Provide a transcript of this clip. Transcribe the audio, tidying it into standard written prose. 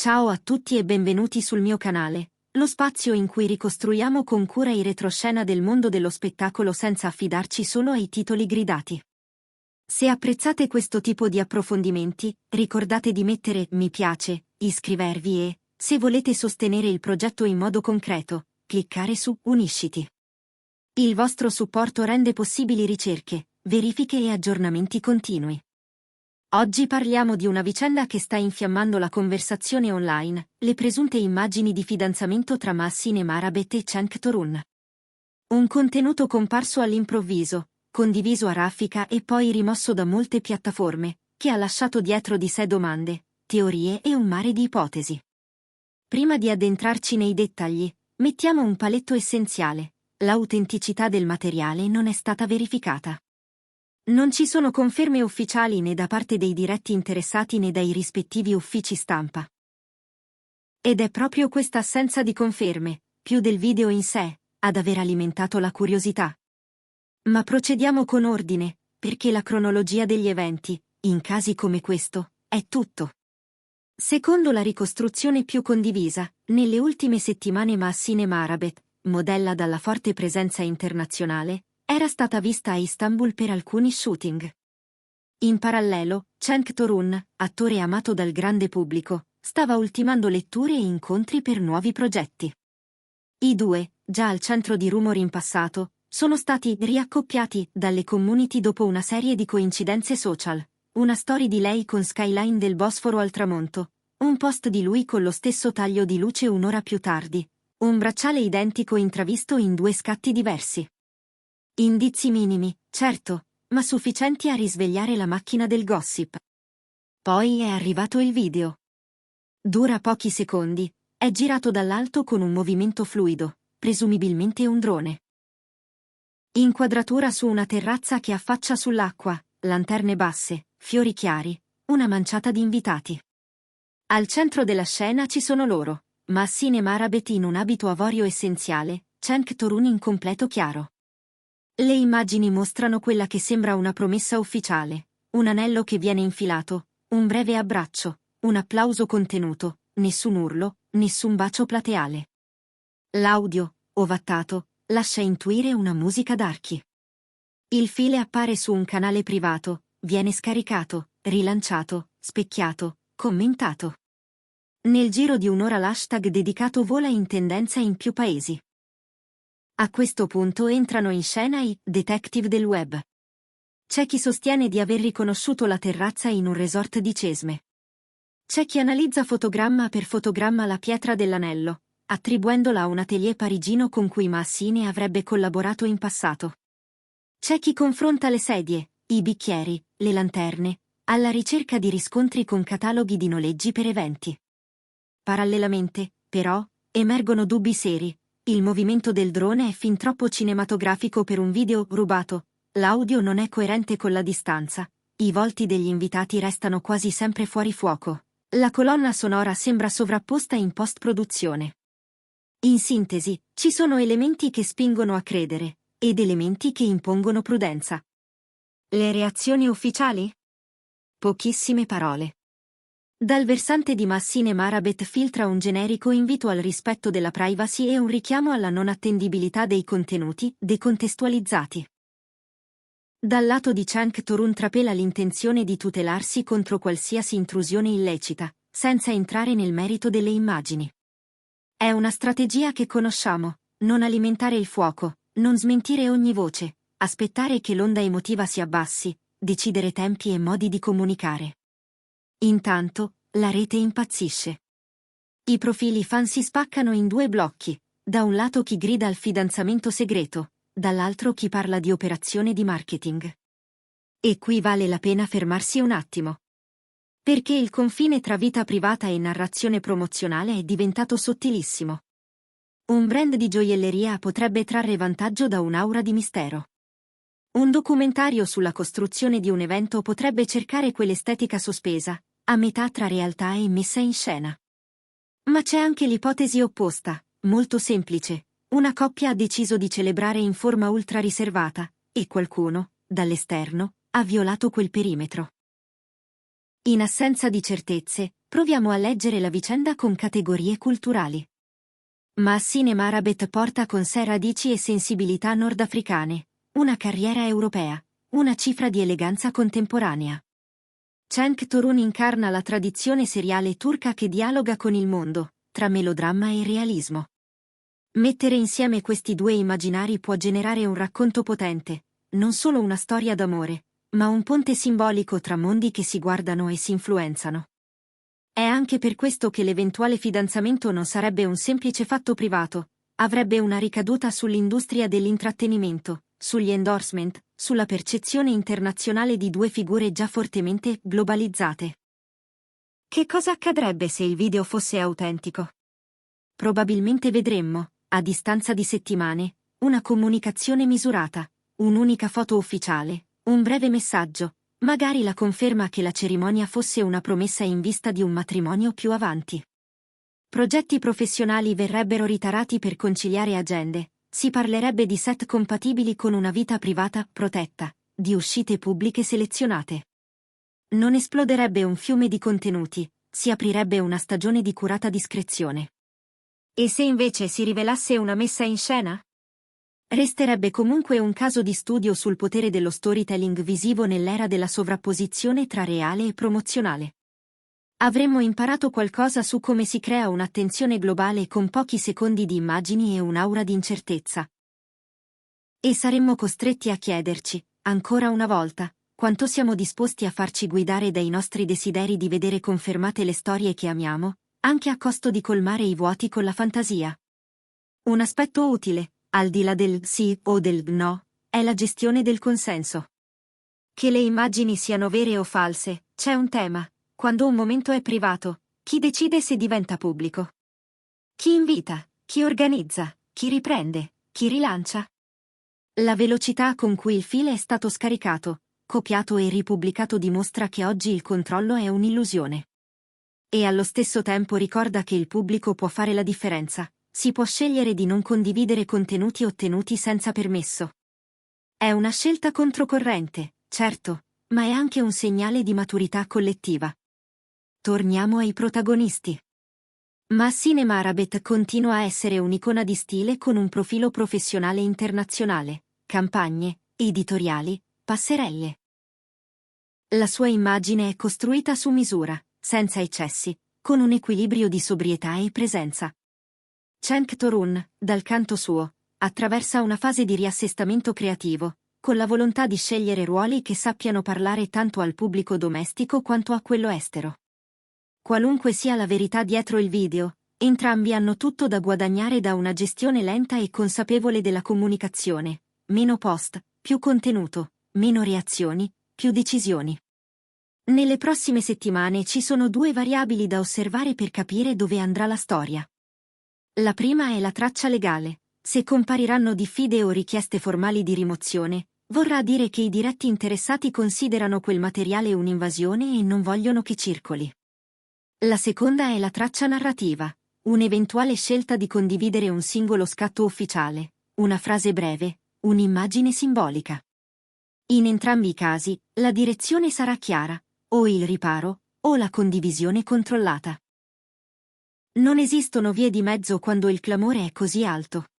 Ciao a tutti e benvenuti sul mio canale, lo spazio in cui ricostruiamo con cura i retroscena del mondo dello spettacolo senza affidarci solo ai titoli gridati. Se apprezzate questo tipo di approfondimenti, ricordate di mettere mi piace, iscrivervi e, se volete sostenere il progetto in modo concreto, cliccare su Unisciti. Il vostro supporto rende possibili ricerche, verifiche e aggiornamenti continui. Oggi parliamo di una vicenda che sta infiammando la conversazione online, le presunte immagini di fidanzamento tra Mahsine Marabet e Cenk Torun. Un contenuto comparso all'improvviso, condiviso a raffica e poi rimosso da molte piattaforme, che ha lasciato dietro di sé domande, teorie e un mare di ipotesi. Prima di addentrarci nei dettagli, mettiamo un paletto essenziale: l'autenticità del materiale non è stata verificata. Non ci sono conferme ufficiali né da parte dei diretti interessati né dai rispettivi uffici stampa. Ed è proprio questa assenza di conferme, più del video in sé, ad aver alimentato la curiosità. Ma procediamo con ordine, perché la cronologia degli eventi, in casi come questo, è tutto. Secondo la ricostruzione più condivisa, nelle ultime settimane Mahsine Marabet, modella dalla forte presenza internazionale, era stata vista a Istanbul per alcuni shooting. In parallelo, Cenk Torun, attore amato dal grande pubblico, stava ultimando letture e incontri per nuovi progetti. I due, già al centro di rumori in passato, sono stati riaccoppiati dalle community dopo una serie di coincidenze social, una story di lei con skyline del Bosforo al tramonto, un post di lui con lo stesso taglio di luce un'ora più tardi, un bracciale identico intravisto in due scatti diversi. Indizi minimi, certo, ma sufficienti a risvegliare la macchina del gossip. Poi è arrivato il video. Dura pochi secondi, è girato dall'alto con un movimento fluido, presumibilmente un drone. Inquadratura su una terrazza che affaccia sull'acqua, lanterne basse, fiori chiari, una manciata di invitati. Al centro della scena ci sono loro, Mahsine Marabet in un abito avorio essenziale, Cenk Torun in completo chiaro. Le immagini mostrano quella che sembra una promessa ufficiale, un anello che viene infilato, un breve abbraccio, un applauso contenuto, nessun urlo, nessun bacio plateale. L'audio, ovattato, lascia intuire una musica d'archi. Il file appare su un canale privato, viene scaricato, rilanciato, specchiato, commentato. Nel giro di un'ora l'hashtag dedicato vola in tendenza in più paesi. A questo punto entrano in scena i detective del web. C'è chi sostiene di aver riconosciuto la terrazza in un resort di Cesme. C'è chi analizza fotogramma per fotogramma la pietra dell'anello, attribuendola a un atelier parigino con cui Mahsine avrebbe collaborato in passato. C'è chi confronta le sedie, i bicchieri, le lanterne, alla ricerca di riscontri con cataloghi di noleggi per eventi. Parallelamente, però, emergono dubbi seri. Il movimento del drone è fin troppo cinematografico per un video rubato, l'audio non è coerente con la distanza, i volti degli invitati restano quasi sempre fuori fuoco, la colonna sonora sembra sovrapposta in post-produzione. In sintesi, ci sono elementi che spingono a credere, ed elementi che impongono prudenza. Le reazioni ufficiali? Pochissime parole. Dal versante di Mahsine Marabet filtra un generico invito al rispetto della privacy e un richiamo alla non attendibilità dei contenuti decontestualizzati. Dal lato di Cenk Torun trapela l'intenzione di tutelarsi contro qualsiasi intrusione illecita, senza entrare nel merito delle immagini. È una strategia che conosciamo: non alimentare il fuoco, non smentire ogni voce, aspettare che l'onda emotiva si abbassi, decidere tempi e modi di comunicare. Intanto, la rete impazzisce. I profili fan si spaccano in due blocchi, da un lato chi grida al fidanzamento segreto, dall'altro chi parla di operazione di marketing. E qui vale la pena fermarsi un attimo. Perché il confine tra vita privata e narrazione promozionale è diventato sottilissimo. Un brand di gioielleria potrebbe trarre vantaggio da un'aura di mistero. Un documentario sulla costruzione di un evento potrebbe cercare quell'estetica sospesa, a metà tra realtà e messa in scena. Ma c'è anche l'ipotesi opposta, molto semplice: una coppia ha deciso di celebrare in forma ultra riservata, e qualcuno, dall'esterno, ha violato quel perimetro. In assenza di certezze, proviamo a leggere la vicenda con categorie culturali. Massine Marabet porta con sé radici e sensibilità nordafricane, una carriera europea, una cifra di eleganza contemporanea. Cenk Torun incarna la tradizione seriale turca che dialoga con il mondo, tra melodramma e realismo. Mettere insieme questi due immaginari può generare un racconto potente, non solo una storia d'amore, ma un ponte simbolico tra mondi che si guardano e si influenzano. È anche per questo che l'eventuale fidanzamento non sarebbe un semplice fatto privato, avrebbe una ricaduta sull'industria dell'intrattenimento, sugli endorsement, sulla percezione internazionale di due figure già fortemente globalizzate. Che cosa accadrebbe se il video fosse autentico? Probabilmente vedremmo, a distanza di settimane, una comunicazione misurata, un'unica foto ufficiale, un breve messaggio, magari la conferma che la cerimonia fosse una promessa in vista di un matrimonio più avanti. Progetti professionali verrebbero ritarati per conciliare agende, si parlerebbe di set compatibili con una vita privata protetta, di uscite pubbliche selezionate. Non esploderebbe un fiume di contenuti, si aprirebbe una stagione di curata discrezione. E se invece si rivelasse una messa in scena? Resterebbe comunque un caso di studio sul potere dello storytelling visivo nell'era della sovrapposizione tra reale e promozionale. Avremmo imparato qualcosa su come si crea un'attenzione globale con pochi secondi di immagini e un'aura di incertezza. E saremmo costretti a chiederci, ancora una volta, quanto siamo disposti a farci guidare dai nostri desideri di vedere confermate le storie che amiamo, anche a costo di colmare i vuoti con la fantasia. Un aspetto utile, al di là del sì o del no, è la gestione del consenso. Che le immagini siano vere o false, c'è un tema: quando un momento è privato, chi decide se diventa pubblico? Chi invita, chi organizza, chi riprende, chi rilancia? La velocità con cui il file è stato scaricato, copiato e ripubblicato dimostra che oggi il controllo è un'illusione. E allo stesso tempo ricorda che il pubblico può fare la differenza, si può scegliere di non condividere contenuti ottenuti senza permesso. È una scelta controcorrente, certo, ma è anche un segnale di maturità collettiva. Torniamo ai protagonisti. Massine MaraBet continua a essere un'icona di stile con un profilo professionale internazionale, campagne, editoriali, passerelle. La sua immagine è costruita su misura, senza eccessi, con un equilibrio di sobrietà e presenza. Cenk Torun, dal canto suo, attraversa una fase di riassestamento creativo, con la volontà di scegliere ruoli che sappiano parlare tanto al pubblico domestico quanto a quello estero. Qualunque sia la verità dietro il video, entrambi hanno tutto da guadagnare da una gestione lenta e consapevole della comunicazione: meno post, più contenuto, meno reazioni, più decisioni. Nelle prossime settimane ci sono due variabili da osservare per capire dove andrà la storia. La prima è la traccia legale. Se compariranno diffide o richieste formali di rimozione, vorrà dire che i diretti interessati considerano quel materiale un'invasione e non vogliono che circoli. La seconda è la traccia narrativa, un'eventuale scelta di condividere un singolo scatto ufficiale, una frase breve, un'immagine simbolica. In entrambi i casi, la direzione sarà chiara, o il riparo, o la condivisione controllata. Non esistono vie di mezzo quando il clamore è così alto.